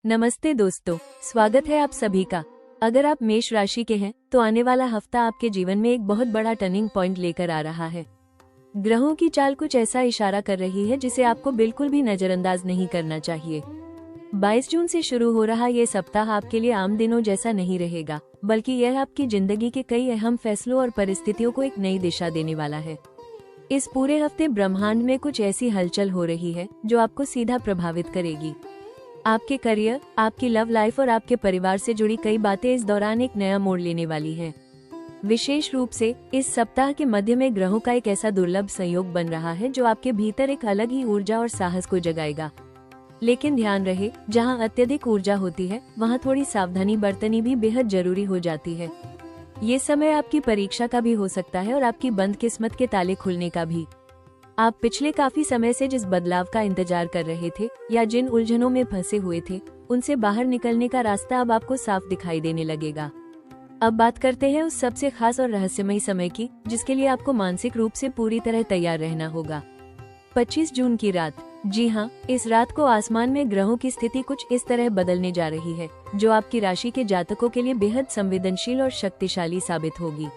नमस्ते दोस्तों, स्वागत है आप सभी का। अगर आप मेष राशि के हैं तो आने वाला हफ्ता आपके जीवन में एक बहुत बड़ा टर्निंग पॉइंट लेकर आ रहा है। ग्रहों की चाल कुछ ऐसा इशारा कर रही है जिसे आपको बिल्कुल भी नजरअंदाज नहीं करना चाहिए। 22 जून से शुरू हो रहा ये सप्ताह आपके लिए आम दिनों जैसा नहीं रहेगा, बल्कि यह आपकी जिंदगी के कई अहम फैसलों और परिस्थितियों को एक नई दिशा देने वाला है। इस पूरे हफ्ते ब्रह्मांड में कुछ ऐसी हलचल हो रही है जो आपको सीधा प्रभावित करेगी। आपके करियर, आपकी लव लाइफ और आपके परिवार से जुड़ी कई बातें इस दौरान एक नया मोड़ लेने वाली हैं। विशेष रूप से इस सप्ताह के मध्य में ग्रहों का एक ऐसा दुर्लभ संयोग बन रहा है जो आपके भीतर एक अलग ही ऊर्जा और साहस को जगाएगा। लेकिन ध्यान रहे, जहां अत्यधिक ऊर्जा होती है वहां थोड़ी सावधानी बरतनी भी बेहद जरूरी हो जाती है। ये समय आपकी परीक्षा का भी हो सकता है और आपकी बंद किस्मत के ताले खुलने का भी। आप पिछले काफी समय से जिस बदलाव का इंतजार कर रहे थे या जिन उलझनों में फंसे हुए थे, उनसे बाहर निकलने का रास्ता अब आपको साफ दिखाई देने लगेगा। अब बात करते हैं उस सबसे खास और रहस्यमयी समय की, जिसके लिए आपको मानसिक रूप से पूरी तरह तैयार रहना होगा। 25 जून की रात, जी हाँ, इस रात को आसमान में ग्रहों की स्थिति कुछ इस तरह बदलने जा रही है जो आपकी राशि के जातकों के लिए बेहद संवेदनशील और शक्तिशाली साबित होगी।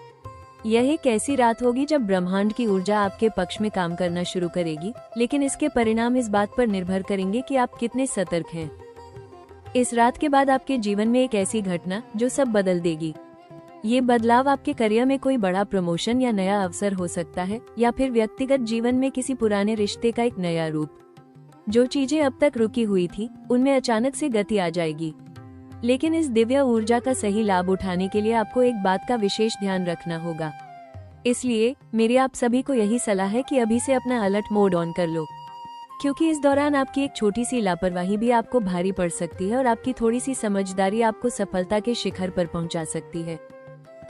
यह एक ऐसी रात होगी जब ब्रह्मांड की ऊर्जा आपके पक्ष में काम करना शुरू करेगी, लेकिन इसके परिणाम इस बात पर निर्भर करेंगे कि आप कितने सतर्क हैं। इस रात के बाद आपके जीवन में एक ऐसी घटना जो सब बदल देगी। ये बदलाव आपके करियर में कोई बड़ा प्रमोशन या नया अवसर हो सकता है, या फिर व्यक्तिगत जीवन में किसी पुराने रिश्ते का एक नया रूप। जो चीजें अब तक रुकी हुई थी, उनमें अचानक से गति आ जाएगी। लेकिन इस दिव्य ऊर्जा का सही लाभ उठाने के लिए आपको एक बात का विशेष ध्यान रखना होगा। इसलिए मेरी आप सभी को यही सलाह है कि अभी से अपना अलर्ट मोड ऑन कर लो, क्योंकि इस दौरान आपकी एक छोटी सी लापरवाही भी आपको भारी पड़ सकती है और आपकी थोड़ी सी समझदारी आपको सफलता के शिखर पर पहुंचा सकती है।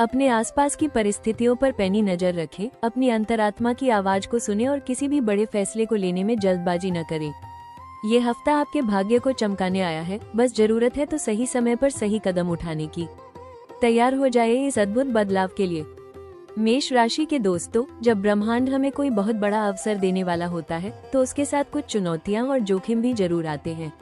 अपने आसपास की परिस्थितियों पर पैनी नजर रखें, अपनी अंतरात्मा की आवाज को सुने और किसी भी बड़े फैसले को लेने में जल्दबाजी न करें। ये हफ्ता आपके भाग्य को चमकाने आया है, बस जरूरत है तो सही समय पर सही कदम उठाने की। तैयार हो जाए इस अद्भुत बदलाव के लिए। मेष राशि के दोस्तों, जब ब्रह्मांड हमें कोई बहुत बड़ा अवसर देने वाला होता है तो उसके साथ कुछ चुनौतियां और जोखिम भी जरूर आते हैं।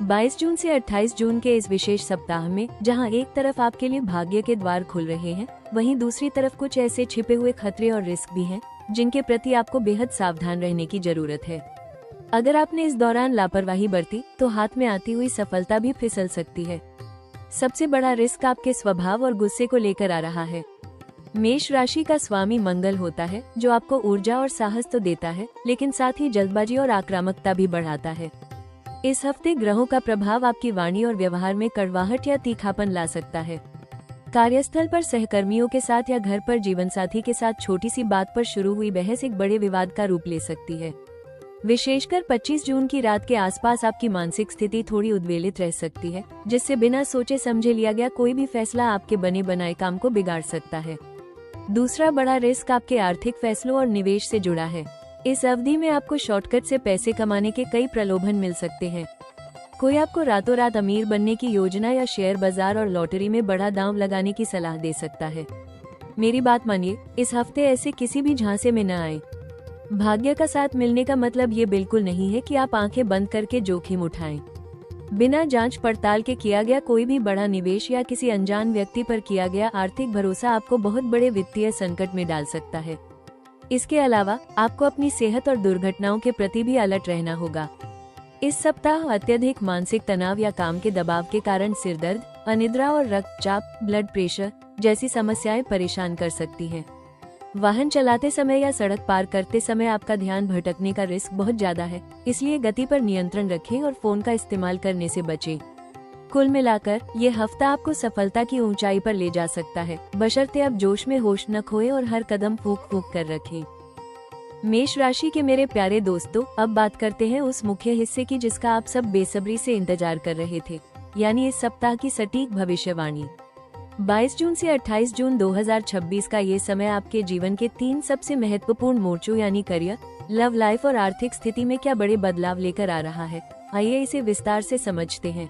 22 जून से 28 जून के इस विशेष सप्ताह में, जहां एक तरफ आपके लिए भाग्य के द्वार खुल रहे हैं, वहीं दूसरी तरफ कुछ ऐसे छिपे हुए खतरे और रिस्क भी हैं जिनके प्रति आपको बेहद सावधान रहने की जरूरत है। अगर आपने इस दौरान लापरवाही बरती तो हाथ में आती हुई सफलता भी फिसल सकती है। सबसे बड़ा रिस्क आपके स्वभाव और गुस्से को लेकर आ रहा है। मेष राशि का स्वामी मंगल होता है, जो आपको ऊर्जा और साहस तो देता है, लेकिन साथ ही जल्दबाजी और आक्रामकता भी बढ़ाता है। इस हफ्ते ग्रहों का प्रभाव आपकी वाणी और व्यवहार में कड़वाहट या तीखापन ला सकता है। कार्यस्थल पर सहकर्मियों के साथ या घर पर जीवनसाथी के साथ छोटी सी बात पर शुरू हुई बहस एक बड़े विवाद का रूप ले सकती है। विशेषकर 25 जून की रात के आसपास आपकी मानसिक स्थिति थोड़ी उद्वेलित रह सकती है, जिससे बिना सोचे समझे लिया गया कोई भी फैसला आपके बने बनाए काम को बिगाड़ सकता है। दूसरा बड़ा रिस्क आपके आर्थिक फैसलों और निवेश से जुड़ा है। इस अवधि में आपको शॉर्टकट से पैसे कमाने के कई प्रलोभन मिल सकते हैं। कोई आपको रातों रात अमीर बनने की योजना या शेयर बाजार और लॉटरी में बड़ा दांव लगाने की सलाह दे सकता है। मेरी बात मानिए, इस हफ्ते ऐसे किसी भी झांसे में न आए। भाग्य का साथ मिलने का मतलब ये बिल्कुल नहीं है कि आप आंखें बंद करके जोखिम उठाएं। बिना जांच पड़ताल के किया गया कोई भी बड़ा निवेश या किसी अनजान व्यक्ति पर किया गया आर्थिक भरोसा आपको बहुत बड़े वित्तीय संकट में डाल सकता है। इसके अलावा आपको अपनी सेहत और दुर्घटनाओं के प्रति भी अलर्ट रहना होगा। इस सप्ताह अत्यधिक मानसिक तनाव या काम के दबाव के कारण सिरदर्द, अनिद्रा और रक्तचाप, ब्लड प्रेशर जैसी समस्याएं परेशान कर सकती हैं। वाहन चलाते समय या सड़क पार करते समय आपका ध्यान भटकने का रिस्क बहुत ज्यादा है, इसलिए गति पर नियंत्रण रखें और फोन का इस्तेमाल करने से बचें। कुल मिलाकर ये हफ्ता आपको सफलता की ऊंचाई पर ले जा सकता है, बशर्ते आप जोश में होश न खोएं और हर कदम फूंक फूंक कर रखें। मेष राशि के मेरे प्यारे दोस्तों, अब बात करते हैं उस मुख्य हिस्से की जिसका आप सब बेसब्री से इंतजार कर रहे थे, यानी इस सप्ताह की सटीक भविष्यवाणी। 22 जून से 28 जून 2026 का ये समय आपके जीवन के 3 सबसे महत्वपूर्ण मोर्चों यानी करियर, लव लाइफ और आर्थिक स्थिति में क्या बड़े बदलाव लेकर आ रहा है। आइए इसे विस्तार से समझते हैं।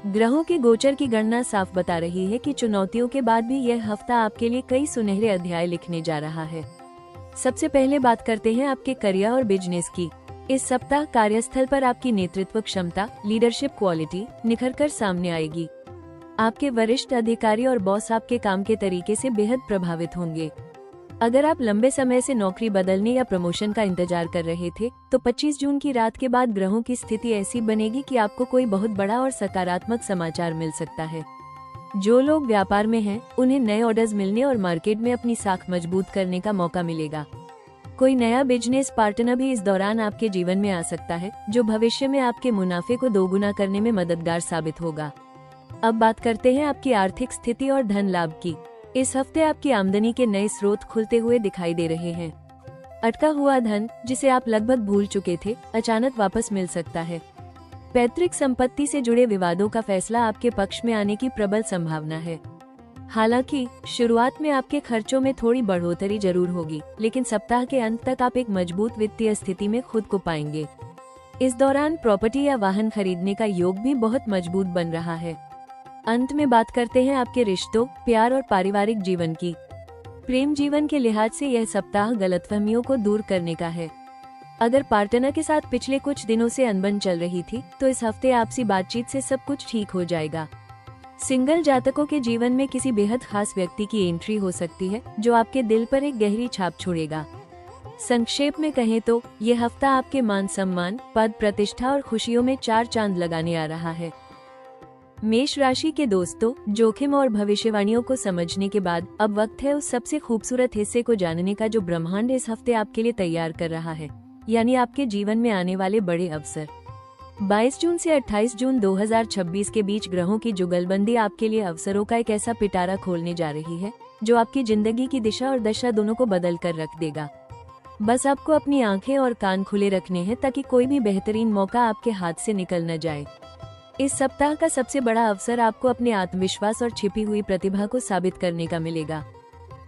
ग्रहों के गोचर की गणना साफ बता रही है कि चुनौतियों के बाद भी यह हफ्ता आपके लिए कई सुनहरे अध्याय लिखने जा रहा है। सबसे पहले बात करते हैं आपके करियर और बिजनेस की। इस सप्ताह कार्यस्थल पर आपकी नेतृत्व क्षमता, लीडरशिप क्वालिटी निखर कर सामने आएगी। आपके वरिष्ठ अधिकारी और बॉस आपके काम के तरीके से बेहद प्रभावित होंगे। अगर आप लंबे समय से नौकरी बदलने या प्रमोशन का इंतजार कर रहे थे, तो 25 जून की रात के बाद ग्रहों की स्थिति ऐसी बनेगी कि आपको कोई बहुत बड़ा और सकारात्मक समाचार मिल सकता है। जो लोग व्यापार में हैं, उन्हें नए ऑर्डर्स मिलने और मार्केट में अपनी साख मजबूत करने का मौका मिलेगा। कोई नया बिजनेस पार्टनर भी इस दौरान आपके जीवन में आ सकता है, जो भविष्य में आपके मुनाफे को दोगुना करने में मददगार साबित होगा। अब बात करते हैं आपकी आर्थिक स्थिति और धन लाभ की। इस हफ्ते आपकी आमदनी के नए स्रोत खुलते हुए दिखाई दे रहे हैं। अटका हुआ धन, जिसे आप लगभग भूल चुके थे, अचानक वापस मिल सकता है। पैतृक संपत्ति से जुड़े विवादों का फैसला आपके पक्ष में आने की प्रबल संभावना है। हालांकि शुरुआत में आपके खर्चों में थोड़ी बढ़ोतरी जरूर होगी, लेकिन सप्ताह के अंत तक आप एक मजबूत वित्तीय स्थिति में खुद को पाएंगे। इस दौरान प्रॉपर्टी या वाहन खरीदने का योग भी बहुत मजबूत बन रहा है। अंत में बात करते हैं आपके रिश्तों, प्यार और पारिवारिक जीवन की। प्रेम जीवन के लिहाज से यह सप्ताह गलतफहमियों को दूर करने का है। अगर पार्टनर के साथ पिछले कुछ दिनों से अनबन चल रही थी, तो इस हफ्ते आपसी बातचीत से सब कुछ ठीक हो जाएगा। सिंगल जातकों के जीवन में किसी बेहद खास व्यक्ति की एंट्री हो सकती है, जो आपके दिल पर एक गहरी छाप छोड़ेगा। संक्षेप में कहें तो ये हफ्ता आपके मान सम्मान, पद प्रतिष्ठा और खुशियों में 4 चांद लगाने आ रहा है। मेष राशि के दोस्तों, जोखिम और भविष्यवाणियों को समझने के बाद अब वक्त है उस सबसे खूबसूरत हिस्से को जानने का जो ब्रह्मांड इस हफ्ते आपके लिए तैयार कर रहा है, यानी आपके जीवन में आने वाले बड़े अवसर। 22 जून से 28 जून 2026 के बीच ग्रहों की जुगलबंदी आपके लिए अवसरों का एक ऐसा पिटारा खोलने जा रही है, जो आपकी जिंदगी की दिशा और दशा दोनों को बदल कर रख देगा। बस आपको अपनी आंखें और कान खुले रखने हैं, ताकि कोई भी बेहतरीन मौका आपके हाथ से निकल न जाए। इस सप्ताह का सबसे बड़ा अवसर आपको अपने आत्मविश्वास और छिपी हुई प्रतिभा को साबित करने का मिलेगा।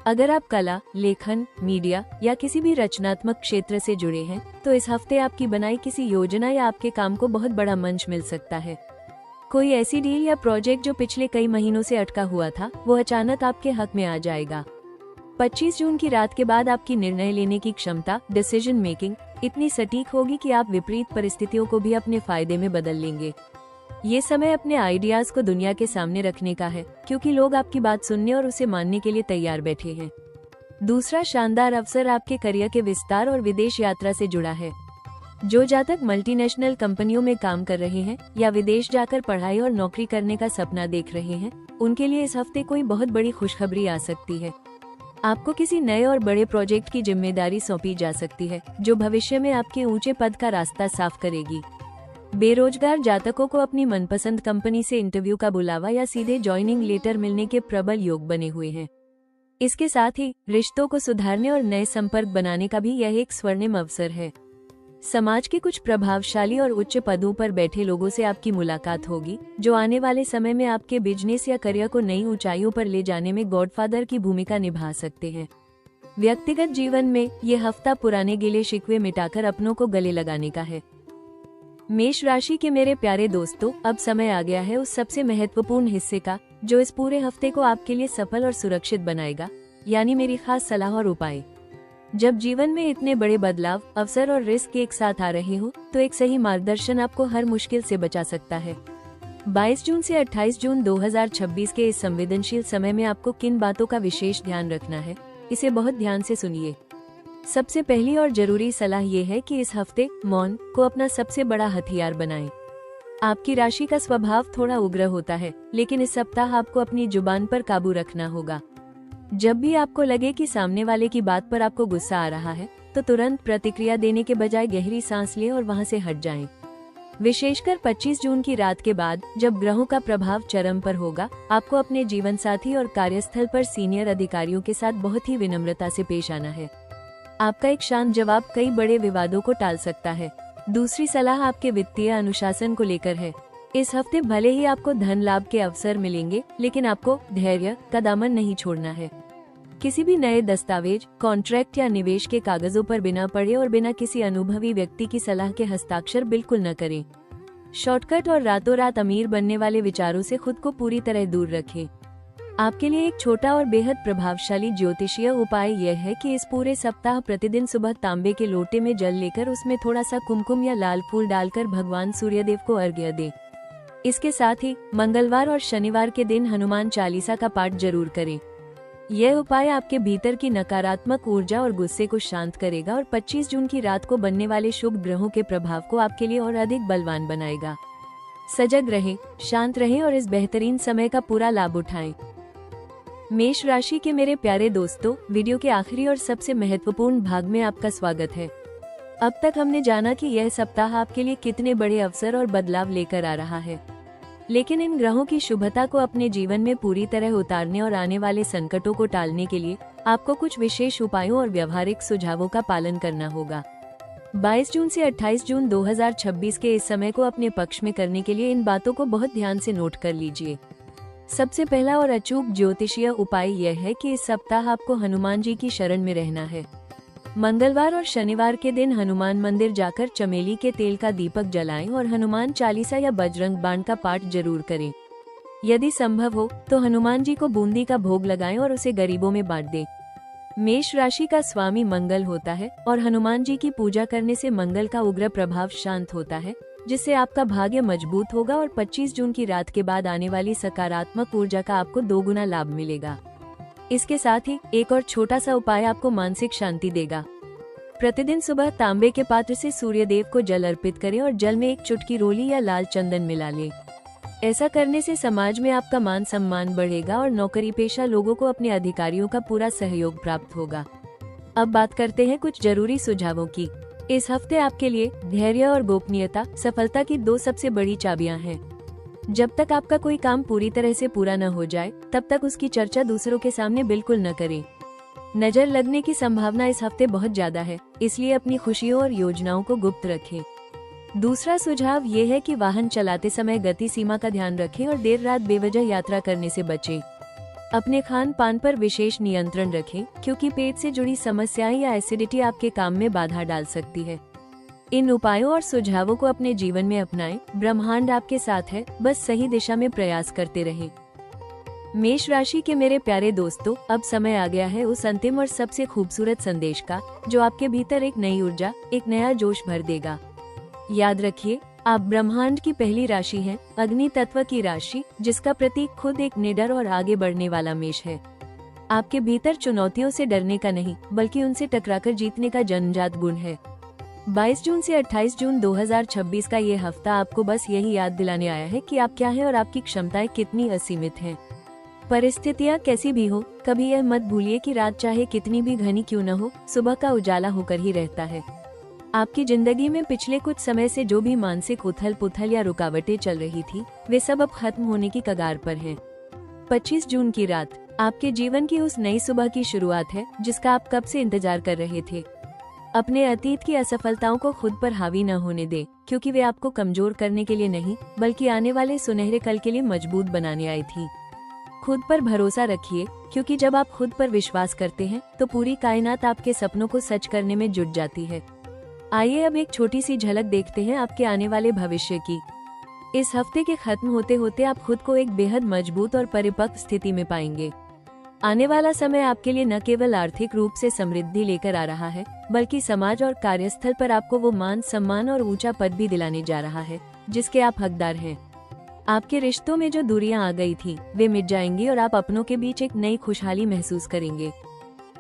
अगर आप कला, लेखन, मीडिया या किसी भी रचनात्मक क्षेत्र से जुड़े हैं, तो इस हफ्ते आपकी बनाई किसी योजना या आपके काम को बहुत बड़ा मंच मिल सकता है। कोई ऐसी डील या प्रोजेक्ट जो पिछले कई महीनों से अटका हुआ था, वो अचानक आपके हक में आ जाएगा। 25 जून की रात के बाद आपकी निर्णय लेने की क्षमता, डिसीजन मेकिंग, इतनी सटीक होगी कि आप विपरीत परिस्थितियों को भी अपने फायदे में बदल लेंगे। ये समय अपने आइडियाज को दुनिया के सामने रखने का है, क्योंकि लोग आपकी बात सुनने और उसे मानने के लिए तैयार बैठे हैं। दूसरा शानदार अवसर आपके करियर के विस्तार और विदेश यात्रा से जुड़ा है। जो जातक मल्टीनेशनल कंपनियों में काम कर रहे हैं या विदेश जाकर पढ़ाई और नौकरी करने का सपना देख रहे हैं, उनके लिए इस हफ्ते कोई बहुत बड़ी खुशखबरी आ सकती है। आपको किसी नए और बड़े प्रोजेक्ट की जिम्मेदारी सौंपी जा सकती है, जो भविष्य में आपके ऊंचे पद का रास्ता साफ करेगी। बेरोजगार जातकों को अपनी मनपसंद कंपनी से इंटरव्यू का बुलावा या सीधे ज्वाइनिंग लेटर मिलने के प्रबल योग बने हुए हैं। इसके साथ ही रिश्तों को सुधारने और नए संपर्क बनाने का भी यह एक स्वर्णिम अवसर है। समाज के कुछ प्रभावशाली और उच्च पदों पर बैठे लोगों से आपकी मुलाकात होगी, जो आने वाले समय में आपके बिजनेस या करियर को नई ऊंचाइयों पर ले जाने में गॉडफादर की भूमिका निभा सकते हैं। व्यक्तिगत जीवन में ये हफ्ता पुराने गिले शिकवे मिटाकर अपनों को गले लगाने का है। मेष राशि के मेरे प्यारे दोस्तों, अब समय आ गया है उस सबसे महत्वपूर्ण हिस्से का, जो इस पूरे हफ्ते को आपके लिए सफल और सुरक्षित बनाएगा, यानी मेरी खास सलाह और उपाय। जब जीवन में इतने बड़े बदलाव, अवसर और रिस्क एक साथ आ रहे हो, तो एक सही मार्गदर्शन आपको हर मुश्किल से बचा सकता है। 22 जून से 28 जून 2026 के इस संवेदनशील समय में आपको किन बातों का विशेष ध्यान रखना है, इसे बहुत ध्यान से सुनिए। सबसे पहली और जरूरी सलाह ये है कि इस हफ्ते मौन को अपना सबसे बड़ा हथियार बनाएं। आपकी राशि का स्वभाव थोड़ा उग्र होता है, लेकिन इस सप्ताह आपको अपनी जुबान पर काबू रखना होगा। जब भी आपको लगे कि सामने वाले की बात पर आपको गुस्सा आ रहा है, तो तुरंत प्रतिक्रिया देने के बजाय गहरी सांस लें और वहां से हट जाएं। विशेषकर 25 जून की रात के बाद, जब ग्रहों का प्रभाव चरम पर होगा, आपको अपने जीवन साथी और कार्यस्थल पर सीनियर अधिकारियों के साथ बहुत ही विनम्रता से पेश आना है। आपका एक शांत जवाब कई बड़े विवादों को टाल सकता है। दूसरी सलाह आपके वित्तीय अनुशासन को लेकर है। इस हफ्ते भले ही आपको धन लाभ के अवसर मिलेंगे, लेकिन आपको धैर्य का दामन नहीं छोड़ना है। किसी भी नए दस्तावेज, कॉन्ट्रैक्ट या निवेश के कागजों पर बिना पढ़े और बिना किसी अनुभवी व्यक्ति की सलाह के हस्ताक्षर बिल्कुल न करें। शॉर्टकट और रातों रात अमीर बनने वाले विचारों से खुद को पूरी तरह दूर रखें। आपके लिए एक छोटा और बेहद प्रभावशाली ज्योतिषीय उपाय यह है कि इस पूरे सप्ताह प्रतिदिन सुबह तांबे के लोटे में जल लेकर उसमें थोड़ा सा कुमकुम या लाल फूल डालकर भगवान सूर्यदेव को अर्घ्य दें। इसके साथ ही मंगलवार और शनिवार के दिन हनुमान चालीसा का पाठ जरूर करें। यह उपाय आपके भीतर की नकारात्मक ऊर्जा और गुस्से को शांत करेगा और 25 जून की रात को बनने वाले शुभ ग्रहों के प्रभाव को आपके लिए और अधिक बलवान बनाएगा। सजग रहें, शांत रहें और इस बेहतरीन समय का पूरा लाभ उठाएं। मेष राशि के मेरे प्यारे दोस्तों, वीडियो के आखिरी और सबसे महत्वपूर्ण भाग में आपका स्वागत है। अब तक हमने जाना कि यह सप्ताह आपके लिए कितने बड़े अवसर और बदलाव लेकर आ रहा है, लेकिन इन ग्रहों की शुभता को अपने जीवन में पूरी तरह उतारने और आने वाले संकटों को टालने के लिए आपको कुछ विशेष उपायों और व्यावहारिक सुझावों का पालन करना होगा। 22 जून से 28 जून 2026 के इस समय को अपने पक्ष में करने के लिए इन बातों को बहुत ध्यान से नोट कर लीजिए। सबसे पहला और अचूक ज्योतिषीय उपाय यह है कि इस सप्ताह आपको हनुमान जी की शरण में रहना है। मंगलवार और शनिवार के दिन हनुमान मंदिर जाकर चमेली के तेल का दीपक जलाएं और हनुमान चालीसा या बजरंग बाण का पाठ जरूर करें। यदि संभव हो तो हनुमान जी को बूंदी का भोग लगाएं और उसे गरीबों में बांट दें। मेष राशि का स्वामी मंगल होता है और हनुमान जी की पूजा करने से मंगल का उग्र प्रभाव शांत होता है, जिससे आपका भाग्य मजबूत होगा और 25 जून की रात के बाद आने वाली सकारात्मक ऊर्जा का आपको 2 गुना लाभ मिलेगा। इसके साथ ही एक और छोटा सा उपाय आपको मानसिक शांति देगा। प्रतिदिन सुबह तांबे के पात्र से सूर्यदेव को जल अर्पित करें और जल में एक चुटकी रोली या लाल चंदन मिला लें। ऐसा करने से समाज में आपका मान सम्मान बढ़ेगा और नौकरी पेशा लोगों को अपने अधिकारियों का पूरा सहयोग प्राप्त होगा। अब बात करते हैं कुछ जरूरी सुझावों की। इस हफ्ते आपके लिए धैर्य और गोपनीयता सफलता की 2 सबसे बड़ी चाबियां हैं। जब तक आपका कोई काम पूरी तरह से पूरा न हो जाए, तब तक उसकी चर्चा दूसरों के सामने बिल्कुल न करें। नजर लगने की संभावना इस हफ्ते बहुत ज्यादा है, इसलिए अपनी खुशियों और योजनाओं को गुप्त रखें। दूसरा सुझाव ये है कि वाहन चलाते समय गति सीमा का ध्यान रखें और देर रात बेवजह यात्रा करने से बचें। अपने खान पान पर विशेष नियंत्रण रखें, क्योंकि पेट से जुड़ी समस्याएं या एसिडिटी आपके काम में बाधा डाल सकती है। इन उपायों और सुझावों को अपने जीवन में अपनाएं। ब्रह्मांड आपके साथ है, बस सही दिशा में प्रयास करते रहें। मेष राशि के मेरे प्यारे दोस्तों, अब समय आ गया है उस अंतिम और सबसे खूबसूरत संदेश का, जो आपके भीतर एक नई ऊर्जा, एक नया जोश भर देगा। याद रखिए, आप ब्रह्मांड की पहली राशि हैं, अग्नि तत्व की राशि, जिसका प्रतीक खुद एक निडर और आगे बढ़ने वाला मेष है। आपके भीतर चुनौतियों से डरने का नहीं, बल्कि उनसे टकराकर जीतने का जन्मजात गुण है। 22 जून से 28 जून 2026 का ये हफ्ता आपको बस यही याद दिलाने आया है कि आप क्या हैं और आपकी क्षमताएं कितनी असीमित हैं। परिस्थितियां कैसी भी हो, कभी यह मत भूलिए कि रात चाहे कितनी भी घनी क्यों न हो, सुबह का उजाला होकर ही रहता है। आपकी जिंदगी में पिछले कुछ समय से जो भी मानसिक उथल पुथल या रुकावटें चल रही थी, वे सब अब खत्म होने की कगार पर हैं। 25 जून की रात आपके जीवन की उस नई सुबह की शुरुआत है, जिसका आप कब से इंतजार कर रहे थे। अपने अतीत की असफलताओं को खुद पर हावी न होने दें, क्योंकि वे आपको कमजोर करने के लिए नहीं, बल्कि आने वाले सुनहरे कल के लिए मजबूत बनाने आई थी। खुद पर भरोसा रखिए, क्योंकि जब आप खुद पर विश्वास करते हैं, तो पूरी कायनात आपके सपनों को सच करने में जुट जाती है। आइए अब एक छोटी सी झलक देखते हैं आपके आने वाले भविष्य की। इस हफ्ते के खत्म होते होते आप खुद को एक बेहद मजबूत और परिपक्व स्थिति में पाएंगे। आने वाला समय आपके लिए न केवल आर्थिक रूप से समृद्धि लेकर आ रहा है, बल्कि समाज और कार्यस्थल पर आपको वो मान सम्मान और ऊंचा पद भी दिलाने जा रहा है, जिसके आप हकदार हैं। आपके रिश्तों में जो दूरियां आ गई थी, वे मिट जाएंगी और आप अपनों के बीच एक नई खुशहाली महसूस करेंगे।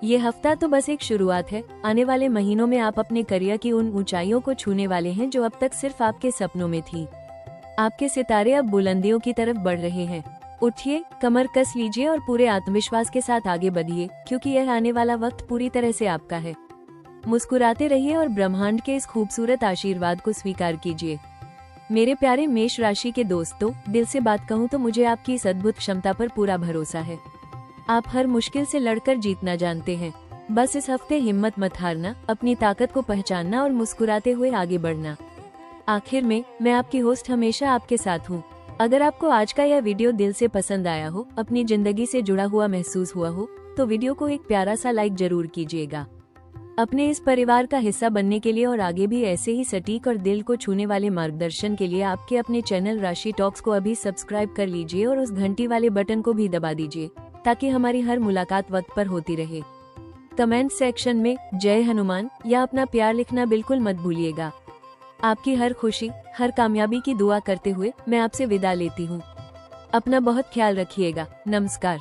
ये हफ्ता तो बस एक शुरुआत है। आने वाले महीनों में आप अपने करियर की उन ऊंचाइयों को छूने वाले हैं जो अब तक सिर्फ आपके सपनों में थी। आपके सितारे अब बुलंदियों की तरफ बढ़ रहे हैं। उठिए, कमर कस लीजिए और पूरे आत्मविश्वास के साथ आगे बढ़िए, क्योंकि यह आने वाला वक्त पूरी तरह से आपका है। मुस्कुराते रहिए और ब्रह्मांड के इस खूबसूरत आशीर्वाद को स्वीकार कीजिए। मेरे प्यारे मेष राशि के दोस्तों, दिल से बात कहूँ तो मुझे आपकी इस अद्भुत क्षमता पर पूरा भरोसा है। आप हर मुश्किल से लड़कर जीतना जानते हैं। बस इस हफ्ते हिम्मत मत हारना, अपनी ताकत को पहचानना और मुस्कुराते हुए आगे बढ़ना। आखिर में मैं आपकी होस्ट हमेशा आपके साथ हूँ। अगर आपको आज का यह वीडियो दिल से पसंद आया हो, अपनी जिंदगी से जुड़ा हुआ महसूस हुआ हो, तो वीडियो को एक प्यारा सा लाइक जरूर कीजिएगा। अपने इस परिवार का हिस्सा बनने के लिए और आगे भी ऐसे ही सटीक और दिल को छूने वाले मार्गदर्शन के लिए आपके अपने चैनल राशि टॉक्स को अभी सब्सक्राइब कर लीजिए और उस घंटी वाले बटन को भी दबा दीजिए, ताकि हमारी हर मुलाकात वक्त पर होती रहे। कमेंट सेक्शन में जय हनुमान या अपना प्यार लिखना बिल्कुल मत भूलिएगा। आपकी हर खुशी, हर कामयाबी की दुआ करते हुए मैं आपसे विदा लेती हूँ। अपना बहुत ख्याल रखिएगा। नमस्कार।